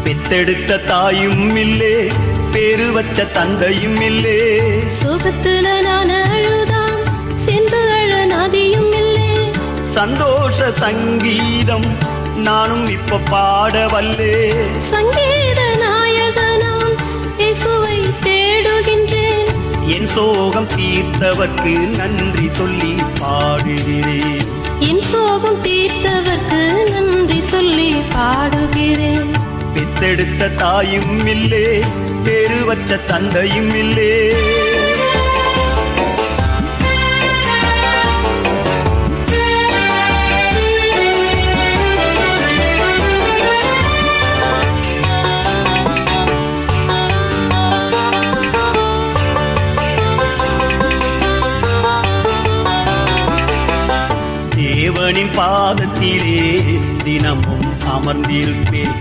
பெத்தெடுத்த தாயும் இல்லே, பேரு வச்ச தந்தையும் இல்லே. சோகத்துல நான் அழுதாம், சென்று அழ நதியும் இல்லே. சந்தோஷ சங்கீதம் நானும் இப்ப பாட வல்லே. சங்கீத நாயகனாம் இயேசுவை தேடுகின்றேன். என் சோகம் தீர்த்தவர்க்கு நன்றி சொல்லி பாடுகிறேன். என் சோகம் தீர்த்தவர்க்கு நன்றி சொல்லி பாடுகிறேன். பெத்தெடுத்த தாயும் இல்லே, பேரு வச்ச தந்தையும் இல்லே. தேவனின் பாதத்திலே தினமும் அமர்ந்திருப்பேன்.